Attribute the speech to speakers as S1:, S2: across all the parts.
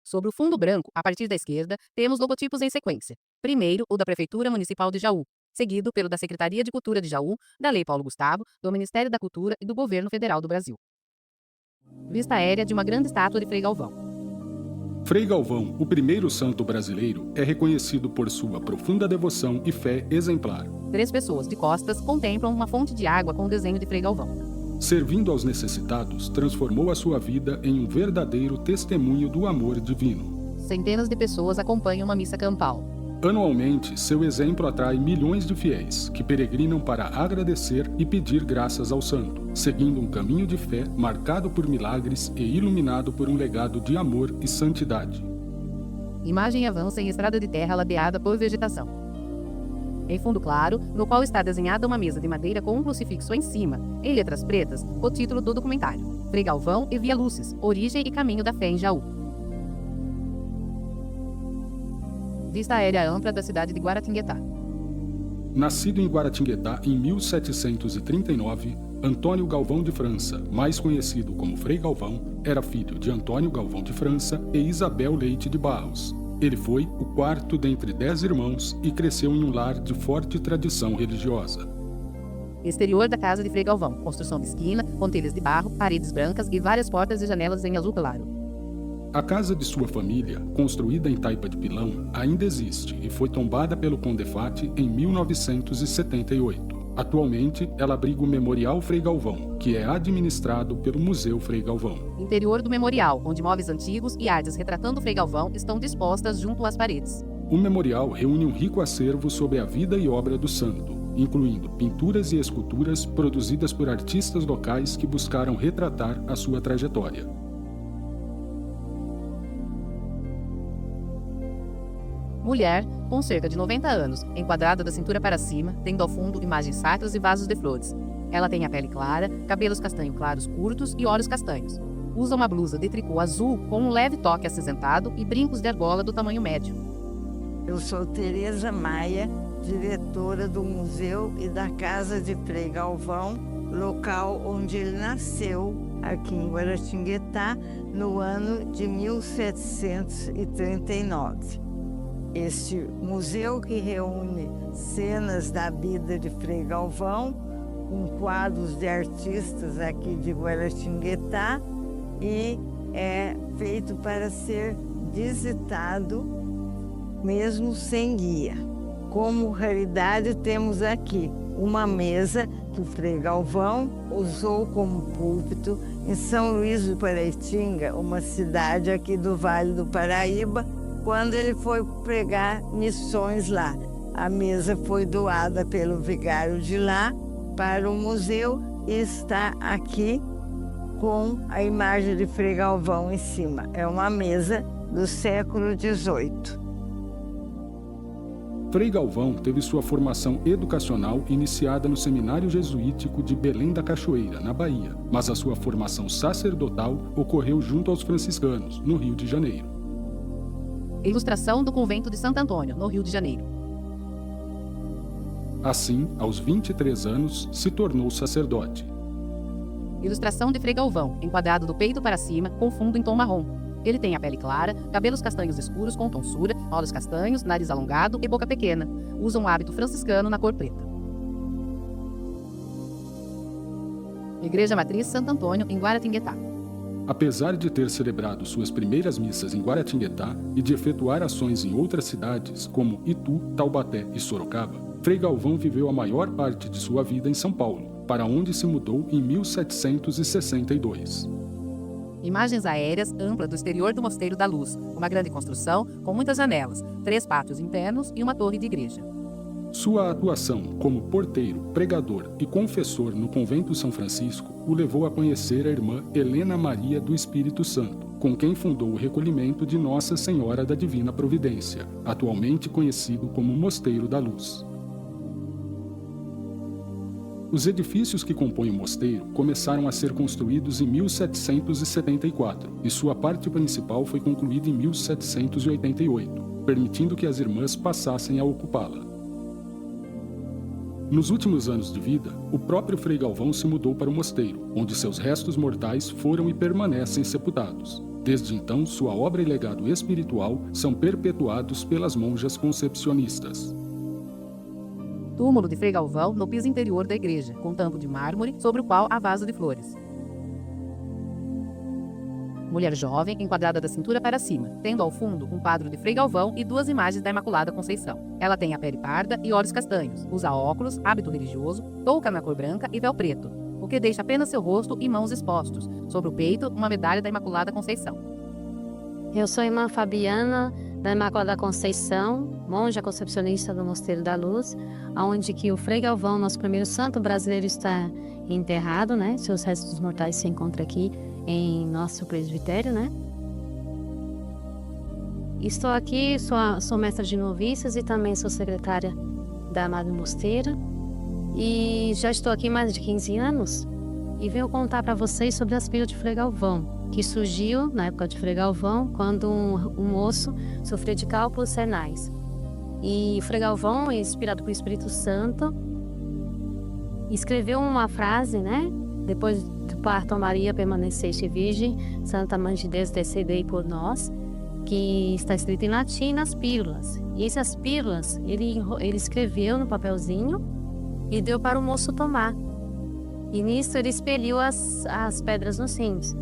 S1: Sobre o fundo branco, a partir da esquerda, temos logotipos em sequência. Primeiro, o da Prefeitura Municipal de Jaú, seguido pelo da Secretaria de Cultura de Jaú, da Lei Paulo Gustavo, do Ministério da Cultura e do Governo Federal do Brasil. Vista aérea de uma grande estátua de Frei Galvão.
S2: Frei Galvão, o primeiro santo brasileiro, é reconhecido por sua profunda devoção e fé exemplar.
S1: 3 pessoas de costas contemplam uma fonte de água com o desenho de Frei Galvão.
S2: Servindo aos necessitados, transformou a sua vida em um verdadeiro testemunho do amor divino.
S1: Centenas de pessoas acompanham uma missa campal.
S2: Anualmente, seu exemplo atrai milhões de fiéis, que peregrinam para agradecer e pedir graças ao santo, seguindo um caminho de fé marcado por milagres e iluminado por um legado de amor e santidade.
S1: Imagem avança em estrada de terra ladeada por vegetação. Em fundo claro, no qual está desenhada uma mesa de madeira com um crucifixo em cima, em letras pretas, o título do documentário: Frei Galvão e Via Lúcis, origem e caminho da fé em Jaú. Vista aérea ampla da cidade de Guaratinguetá.
S2: Nascido em Guaratinguetá em 1739, Antônio Galvão de França, mais conhecido como Frei Galvão, era filho de Antônio Galvão de França e Isabel Leite de Barros. Ele foi o quarto dentre 10 irmãos e cresceu em um lar de forte tradição religiosa.
S1: Exterior da casa de Frei Galvão, construção de esquina, com telhas de barro, paredes brancas e várias portas e janelas em azul claro.
S2: A casa de sua família, construída em taipa de pilão, ainda existe e foi tombada pelo Condefate em 1978. Atualmente, ela abriga o Memorial Frei Galvão, que é administrado pelo Museu Frei Galvão.
S1: Interior do memorial, onde móveis antigos e artes retratando Frei Galvão estão dispostas junto às paredes.
S2: O memorial reúne um rico acervo sobre a vida e obra do santo, incluindo pinturas e esculturas produzidas por artistas locais que buscaram retratar a sua trajetória.
S1: Mulher, com cerca de 90 anos, enquadrada da cintura para cima, tendo ao fundo imagens sacras e vasos de flores. Ela tem a pele clara, cabelos castanho claros curtos e olhos castanhos. Usa uma blusa de tricô azul com um leve toque acinzentado e brincos de argola do tamanho médio.
S3: Eu sou Tereza Maia, diretora do Museu e da Casa de Frei Galvão, local onde ele nasceu, aqui em Guaratinguetá, no ano de 1739. Este museu que reúne cenas da vida de Frei Galvão, com quadros de artistas aqui de Guaratinguetá, e é feito para ser visitado mesmo sem guia. Como raridade, temos aqui uma mesa que o Frei Galvão usou como púlpito em São Luís do Paraitinga, uma cidade aqui do Vale do Paraíba, quando ele foi pregar missões lá. A mesa foi doada pelo vigário de lá para o museu e está aqui com a imagem de Frei Galvão em cima. É uma mesa do século XVIII.
S2: Frei Galvão teve sua formação educacional iniciada no Seminário Jesuítico de Belém da Cachoeira, na Bahia, mas a sua formação sacerdotal ocorreu junto aos franciscanos, no Rio de Janeiro.
S1: Ilustração do Convento de Santo Antônio, no Rio de Janeiro.
S2: Assim, aos 23 anos, se tornou sacerdote.
S1: Ilustração de Frei Galvão, enquadrado do peito para cima, com fundo em tom marrom. Ele tem a pele clara, cabelos castanhos escuros com tonsura, olhos castanhos, nariz alongado e boca pequena. Usa um hábito franciscano na cor preta. Igreja Matriz Santo Antônio, em Guaratinguetá.
S2: Apesar de ter celebrado suas primeiras missas em Guaratinguetá e de efetuar ações em outras cidades, como Itu, Taubaté e Sorocaba, Frei Galvão viveu a maior parte de sua vida em São Paulo, para onde se mudou em 1762.
S1: Imagens aéreas amplas do exterior do Mosteiro da Luz, uma grande construção com muitas janelas, 3 pátios internos e uma torre de igreja.
S2: Sua atuação como porteiro, pregador e confessor no Convento São Francisco o levou a conhecer a irmã Helena Maria do Espírito Santo, com quem fundou o recolhimento de Nossa Senhora da Divina Providência, atualmente conhecido como Mosteiro da Luz. Os edifícios que compõem o mosteiro começaram a ser construídos em 1774 e sua parte principal foi concluída em 1788, permitindo que as irmãs passassem a ocupá-la. Nos últimos anos de vida, o próprio Frei Galvão se mudou para o mosteiro, onde seus restos mortais foram e permanecem sepultados. Desde então, sua obra e legado espiritual são perpetuados pelas monjas concepcionistas.
S1: Túmulo de Frei Galvão no piso interior da igreja, com tampo de mármore, sobre o qual há vaso de flores. Mulher jovem, enquadrada da cintura para cima, tendo ao fundo um quadro de Frei Galvão e duas imagens da Imaculada Conceição. Ela tem a pele parda e olhos castanhos, usa óculos, hábito religioso, touca na cor branca e véu preto, o que deixa apenas seu rosto e mãos expostos, sobre o peito uma medalha da Imaculada Conceição.
S4: Eu sou a irmã Fabiana, da Imaculada Conceição, monja concepcionista do Mosteiro da Luz, onde que o Frei Galvão, nosso primeiro santo brasileiro, está enterrado, né? Seus restos mortais se encontram aqui em nosso presbitério, né? Estou aqui, sou mestra de noviças e também sou secretária da Amado Mosteiro. E já estou aqui há mais de 15 anos e venho contar para vocês sobre as pílulas de Frei Galvão, que surgiu na época de Frei Galvão, quando um moço sofreu de cálculos renais. E Frei Galvão, inspirado pelo Espírito Santo, escreveu uma frase, né? Depois do parto a Maria permaneceste virgem, Santa Mãe de Deus, descedei por nós, que está escrito em latim nas pílulas. E essas pílulas ele escreveu no papelzinho e deu para o moço tomar. E nisso ele expeliu as pedras nos rins.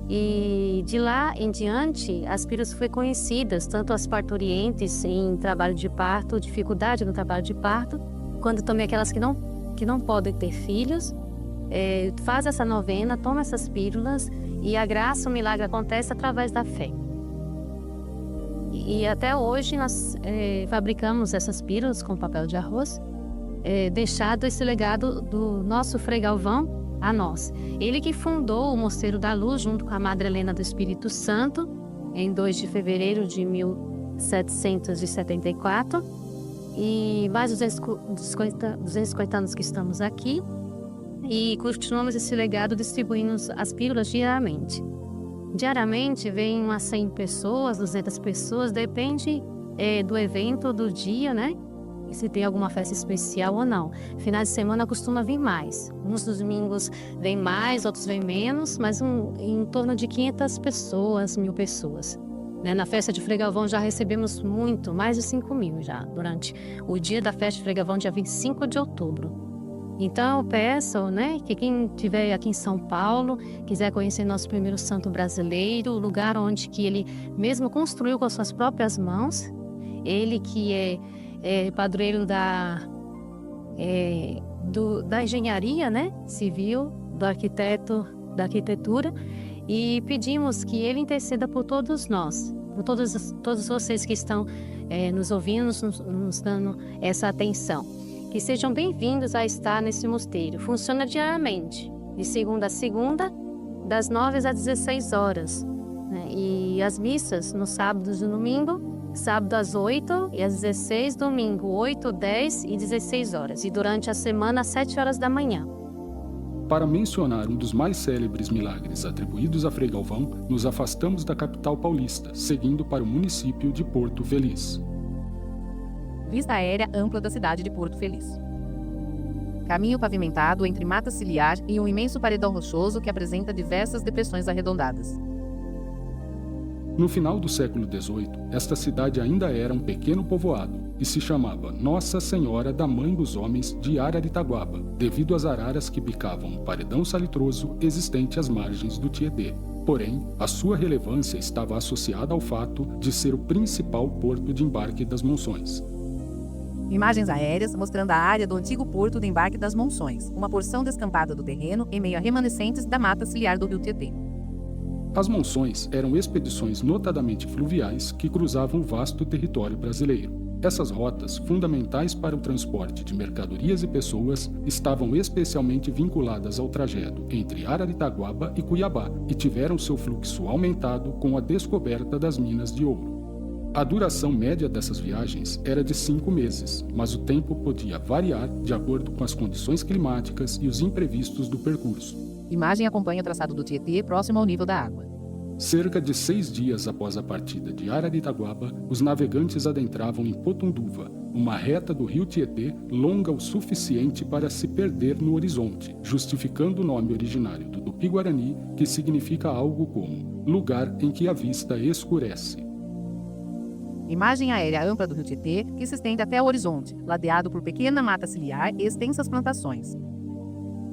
S4: E de lá em diante, as pílulas foram conhecidas, tanto as parturientes em trabalho de parto, dificuldade no trabalho de parto, quanto também aquelas que não podem ter filhos, faz essa novena, toma essas pílulas e a graça, o milagre acontece através da fé. E até hoje nós fabricamos essas pílulas com papel de arroz, deixado esse legado do nosso Frei Galvão a nós. Ele que fundou o Mosteiro da Luz junto com a Madre Helena do Espírito Santo em 2 de fevereiro de 1774 e mais 250 anos que estamos aqui e continuamos esse legado distribuindo as pílulas diariamente. Diariamente vem umas 100 pessoas, 200 pessoas, depende do evento, do dia, né? Se tem alguma festa especial ou não. Finais de semana costuma vir mais. Uns dos domingos vem mais, outros vem menos, mas em torno de 500 pessoas, 1.000 pessoas. Né? Na festa de Frei Galvão já recebemos muito, mais de 5.000 já, durante o dia da festa de Frei Galvão, dia 25 de outubro. Então eu peço, né, que quem estiver aqui em São Paulo, quiser conhecer nosso primeiro santo brasileiro, o lugar onde que ele mesmo construiu com as suas próprias mãos, ele que é padroeiro da engenharia, né, civil, do arquiteto, da arquitetura, e pedimos que ele interceda por todos nós, por todos vocês que estão nos ouvindo, nos dando essa atenção. Que sejam bem-vindos a estar nesse mosteiro. Funciona diariamente, de segunda a segunda, das 9 às 16 horas. Né? E as missas nos sábados e domingo, sábado às 8 e às 16, domingo 8, 10 e 16 horas. E durante a semana às 7 horas da manhã.
S2: Para mencionar um dos mais célebres milagres atribuídos a Frei Galvão, nos afastamos da capital paulista, seguindo para o município de Porto Feliz.
S1: Vista aérea ampla da cidade de Porto Feliz. Caminho pavimentado entre mata ciliar e um imenso paredão rochoso que apresenta diversas depressões arredondadas.
S2: No final do século XVIII, esta cidade ainda era um pequeno povoado e se chamava Nossa Senhora da Mãe dos Homens de Araritaguaba, devido às araras que bicavam o paredão salitroso existente às margens do Tietê. Porém, a sua relevância estava associada ao fato de ser o principal porto de embarque das Monções.
S1: Imagens aéreas mostrando a área do antigo porto de embarque das Monções, uma porção descampada do terreno em meio a remanescentes da mata ciliar do rio Tietê.
S2: As Monções eram expedições notadamente fluviais que cruzavam o vasto território brasileiro. Essas rotas, fundamentais para o transporte de mercadorias e pessoas, estavam especialmente vinculadas ao trajeto entre Araritaguaba e Cuiabá e tiveram seu fluxo aumentado com a descoberta das minas de ouro. A duração média dessas viagens era de 5 meses, mas o tempo podia variar de acordo com as condições climáticas e os imprevistos do percurso.
S1: Imagem acompanha o traçado do Tietê próximo ao nível da água.
S2: Cerca de 6 dias após a partida de Araritaguaba, os navegantes adentravam em Potunduva, uma reta do rio Tietê longa o suficiente para se perder no horizonte, justificando o nome originário do Tupi-Guarani, que significa algo como lugar em que a vista escurece.
S1: Imagem aérea ampla do rio Tietê, que se estende até o horizonte, ladeado por pequena mata ciliar e extensas plantações.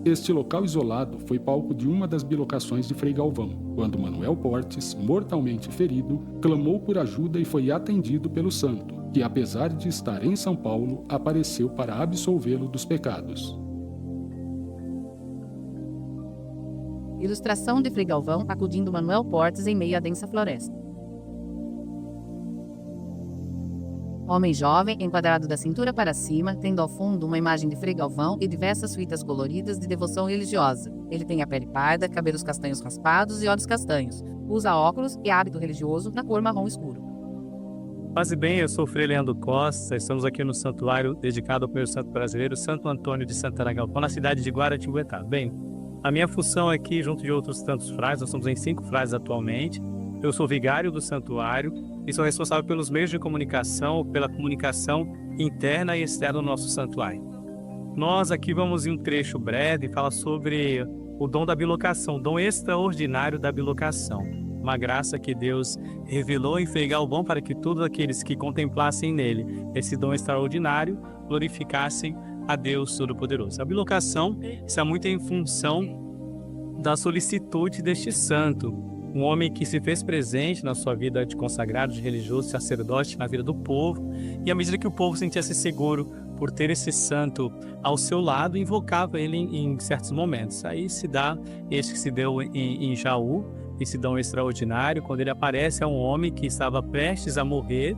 S2: Este local isolado foi palco de uma das bilocações de Frei Galvão, quando Manuel Portes, mortalmente ferido, clamou por ajuda e foi atendido pelo santo, que apesar de estar em São Paulo, apareceu para absolvê-lo dos pecados.
S1: Ilustração de Frei Galvão acudindo Manuel Portes em meio à densa floresta. Homem jovem, enquadrado da cintura para cima, tendo ao fundo uma imagem de Frei Galvão e diversas fitas coloridas de devoção religiosa. Ele tem a pele parda, cabelos castanhos raspados e olhos castanhos. Usa óculos e hábito religioso na cor marrom escuro.
S5: Paz e bem, eu sou o Frei Leandro Costa, estamos aqui no santuário dedicado ao primeiro santo brasileiro, Santo Antônio de Santana Galvão, na cidade de Guaratinguetá. Bem, a minha função aqui, junto de outros tantos frades, nós somos em 5 frades atualmente. Eu sou vigário do santuário e sou responsável pelos meios de comunicação, pela comunicação interna e externa do nosso santuário. Nós aqui vamos em um trecho breve falar sobre o dom da bilocação, o dom extraordinário da bilocação. Uma graça que Deus revelou em Frei Galvão para que todos aqueles que contemplassem nele esse dom extraordinário glorificassem a Deus Todo-Poderoso. A bilocação está muito em função da solicitude deste santo, um homem que se fez presente na sua vida de consagrado, de religioso, sacerdote, na vida do povo, e à medida que o povo sentia-se seguro por ter esse santo ao seu lado, invocava ele em certos momentos. Aí se dá este que se deu em Jaú, esse dom extraordinário, quando ele aparece a um homem que estava prestes a morrer,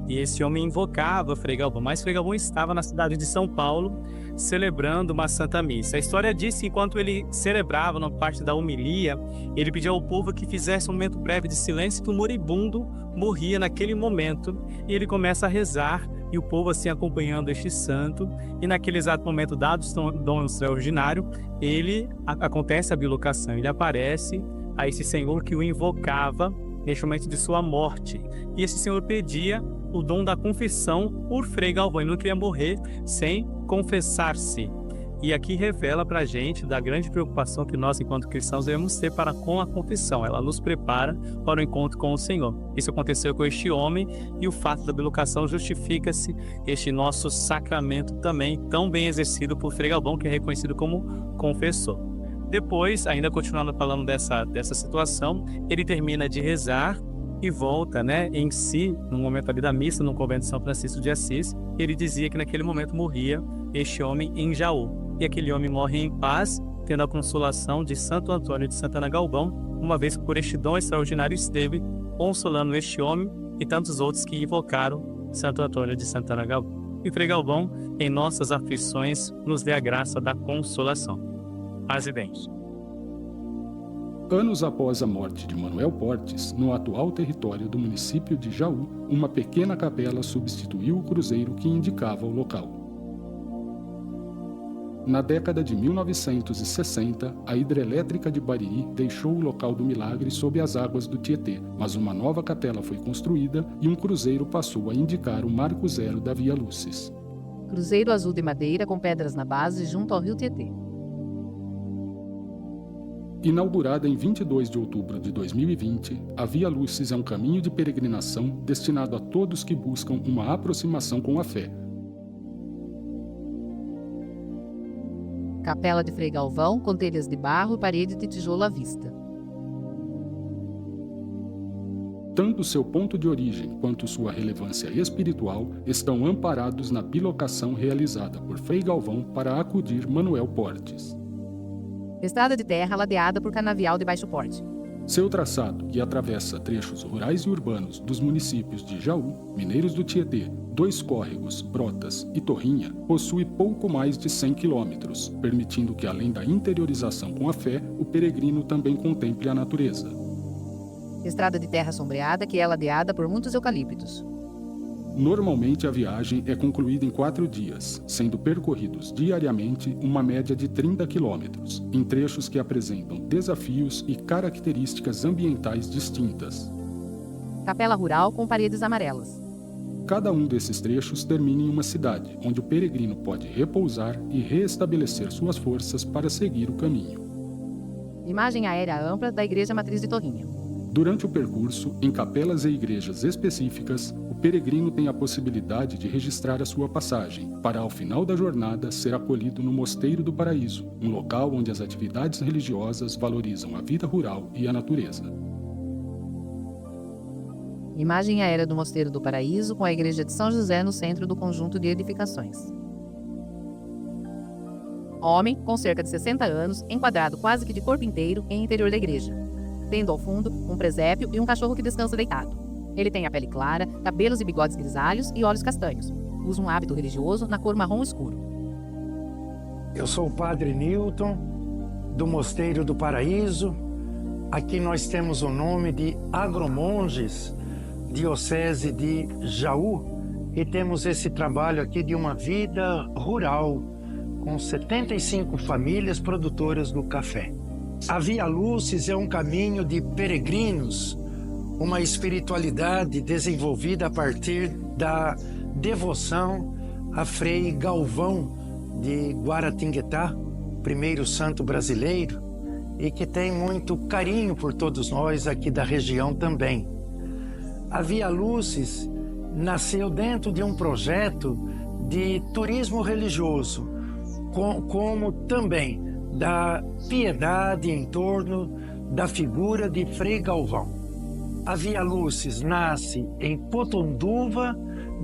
S5: e esse homem invocava Frei Galvão, mas Frei Galvão estava na cidade de São Paulo, celebrando uma Santa Missa. A história diz que enquanto ele celebrava, na parte da homilia, ele pediu ao povo que fizesse um momento breve de silêncio, que o moribundo morria naquele momento, e ele começa a rezar, e o povo assim acompanhando este santo, e naquele exato momento, dado o dom extraordinário, acontece a bilocação, ele aparece a esse Senhor que o invocava neste momento de sua morte, e esse Senhor pedia o dom da confissão por Frei Galvão. Ele não queria morrer sem confessar-se. E aqui revela para a gente da grande preocupação que nós, enquanto cristãos, devemos ter para com a confissão. Ela nos prepara para o encontro com o Senhor. Isso aconteceu com este homem, e o fato da bilocação justifica-se este nosso sacramento também, tão bem exercido por Frei Galvão, que é reconhecido como confessor. Depois, ainda continuando falando dessa situação, ele termina de rezar e volta, em si, no momento ali da missa, no convento de São Francisco de Assis. Ele dizia que naquele momento morria este homem em Jaú. E aquele homem morre em paz, tendo a consolação de Santo Antônio de Santana Galvão, uma vez que por este dom extraordinário esteve consolando este homem e tantos outros que invocaram Santo Antônio de Santana Galvão. E Frei Galvão, em nossas aflições, nos dê a graça da consolação. Paz e bem.
S2: Anos após a morte de Manuel Portes, no atual território do município de Jaú, uma pequena capela substituiu o cruzeiro que indicava o local. Na década de 1960, a hidrelétrica de Bariri deixou o local do milagre sob as águas do Tietê, mas uma nova capela foi construída e um cruzeiro passou a indicar o marco zero da Via Lucis.
S1: Cruzeiro azul de madeira com pedras na base junto ao rio Tietê.
S2: Inaugurada em 22 de outubro de 2020, a Via Lucis é um caminho de peregrinação destinado a todos que buscam uma aproximação com a fé.
S1: Capela de Frei Galvão, com telhas de barro e parede de tijolo à vista.
S2: Tanto seu ponto de origem quanto sua relevância espiritual estão amparados na bilocação realizada por Frei Galvão para acudir Manuel Portes.
S1: Estrada de terra ladeada por canavial de baixo porte.
S2: Seu traçado, que atravessa trechos rurais e urbanos dos municípios de Jaú, Mineiros do Tietê, Dois Córregos, Brotas e Torrinha, possui pouco mais de 100 quilômetros, permitindo que, além da interiorização com a fé, o peregrino também contemple a natureza.
S1: Estrada de terra sombreada que é ladeada por muitos eucaliptos.
S2: Normalmente a viagem é concluída em 4 dias, sendo percorridos diariamente uma média de 30 quilômetros, em trechos que apresentam desafios e características ambientais distintas.
S1: Capela rural com paredes amarelas.
S2: Cada um desses trechos termina em uma cidade, onde o peregrino pode repousar e reestabelecer suas forças para seguir o caminho.
S1: Imagem aérea ampla da Igreja Matriz de Torrinha.
S2: Durante o percurso, em capelas e igrejas específicas, o peregrino tem a possibilidade de registrar a sua passagem, para ao final da jornada ser acolhido no Mosteiro do Paraíso, um local onde as atividades religiosas valorizam a vida rural e a natureza.
S1: Imagem aérea do Mosteiro do Paraíso com a Igreja de São José no centro do conjunto de edificações. Homem, com cerca de 60 anos, enquadrado quase que de corpo inteiro em interior da igreja, tendo ao fundo um presépio e um cachorro que descansa deitado. Ele tem a pele clara, cabelos e bigodes grisalhos e olhos castanhos. Usa um hábito religioso na cor marrom escuro.
S6: Eu sou o Padre Newton, do Mosteiro do Paraíso. Aqui nós temos o nome de Agromonges, Diocese de Jaú, e temos esse trabalho aqui de uma vida rural, com 75 famílias produtoras do café. A Via Lucis é um caminho de peregrinos, uma espiritualidade desenvolvida a partir da devoção a Frei Galvão de Guaratinguetá, primeiro santo brasileiro, e que tem muito carinho por todos nós aqui da região também. A Via Lucis nasceu dentro de um projeto de turismo religioso, como também da piedade em torno da figura de Frei Galvão. A Via Lucis nasce em Potonduva,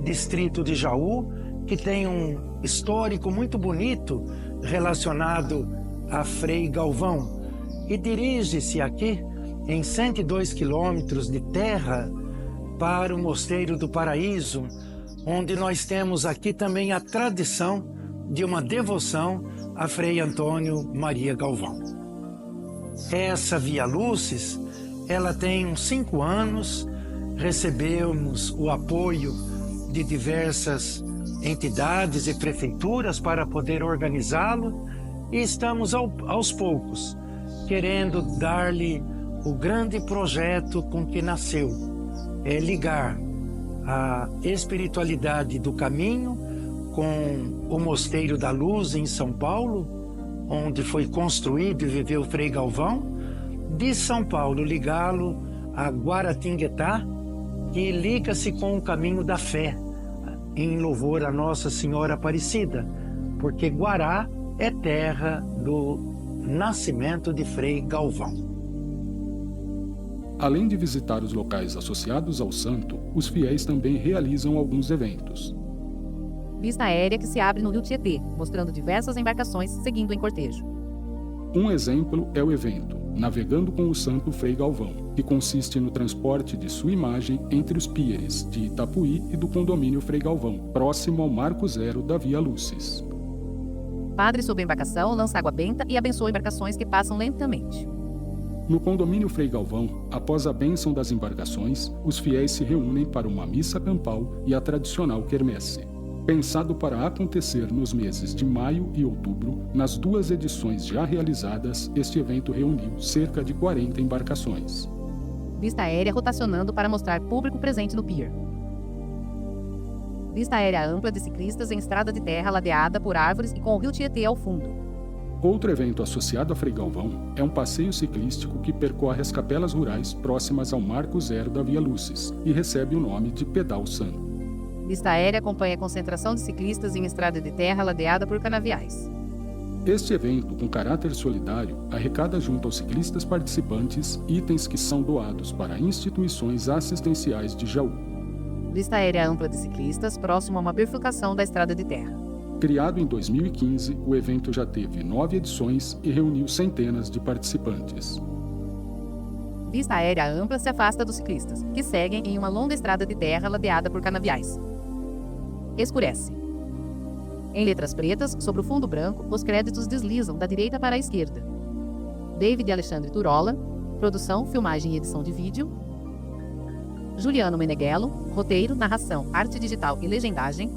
S6: distrito de Jaú, que tem um histórico muito bonito relacionado a Frei Galvão, e dirige-se aqui em 102 quilômetros de terra para o Mosteiro do Paraíso, onde nós temos aqui também a tradição de uma devoção a Frei Antônio Maria Galvão. Essa Via Lucis, ela tem uns 5 anos, recebemos o apoio de diversas entidades e prefeituras para poder organizá-lo, e estamos aos poucos querendo dar-lhe o grande projeto com que nasceu, é ligar a espiritualidade do caminho com o Mosteiro da Luz em São Paulo, onde foi construído e viveu Frei Galvão, de São Paulo ligá-lo a Guaratinguetá, que liga-se com o caminho da fé, em louvor a Nossa Senhora Aparecida, porque Guará é terra do nascimento de Frei Galvão.
S2: Além de visitar os locais associados ao santo, os fiéis também realizam alguns eventos.
S1: Vista aérea que se abre no Rio Tietê, mostrando diversas embarcações seguindo em cortejo.
S2: Um exemplo é o evento Navegando com o Santo Frei Galvão, que consiste no transporte de sua imagem entre os pieres de Itapuí e do condomínio Frei Galvão, próximo ao Marco Zero da Via Lucis.
S1: Padre sob a embarcação lança água benta e abençoa embarcações que passam lentamente.
S2: No condomínio Frei Galvão, após a bênção das embarcações, os fiéis se reúnem para uma missa campal e a tradicional quermesse. Pensado para acontecer nos meses de maio e outubro, nas 2 edições já realizadas, este evento reuniu cerca de 40 embarcações.
S1: Vista aérea rotacionando para mostrar público presente no pier. Vista aérea ampla de ciclistas em estrada de terra ladeada por árvores e com o Rio Tietê ao fundo.
S2: Outro evento associado a Frei Galvão é um passeio ciclístico que percorre as capelas rurais próximas ao Marco Zero da Via Lucis e recebe o nome de Pedal Santo.
S1: Vista aérea acompanha a concentração de ciclistas em estrada de terra ladeada por canaviais.
S2: Este evento, com caráter solidário, arrecada junto aos ciclistas participantes itens que são doados para instituições assistenciais de Jaú.
S1: Vista aérea ampla de ciclistas próximo a uma bifurcação da estrada de terra.
S2: Criado em 2015, o evento já teve 9 edições e reuniu centenas de participantes.
S1: Vista aérea ampla se afasta dos ciclistas, que seguem em uma longa estrada de terra ladeada por canaviais. Escurece. Em letras pretas, sobre o fundo branco, os créditos deslizam da direita para a esquerda. David Alexandre Turola, produção, filmagem e edição de vídeo. Juliano Meneghello, roteiro, narração, arte digital e legendagem.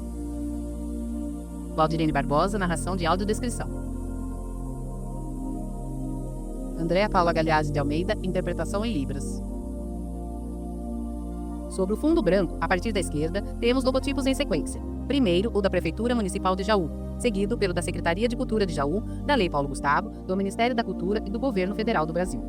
S1: Valdirene Barbosa, narração de audiodescrição. Andréa Paula Galhazzi de Almeida, interpretação em Libras. Sobre o fundo branco, a partir da esquerda, temos logotipos em sequência. Primeiro, o da Prefeitura Municipal de Jaú, seguido pelo da Secretaria de Cultura de Jaú, da Lei Paulo Gustavo, do Ministério da Cultura e do Governo Federal do Brasil.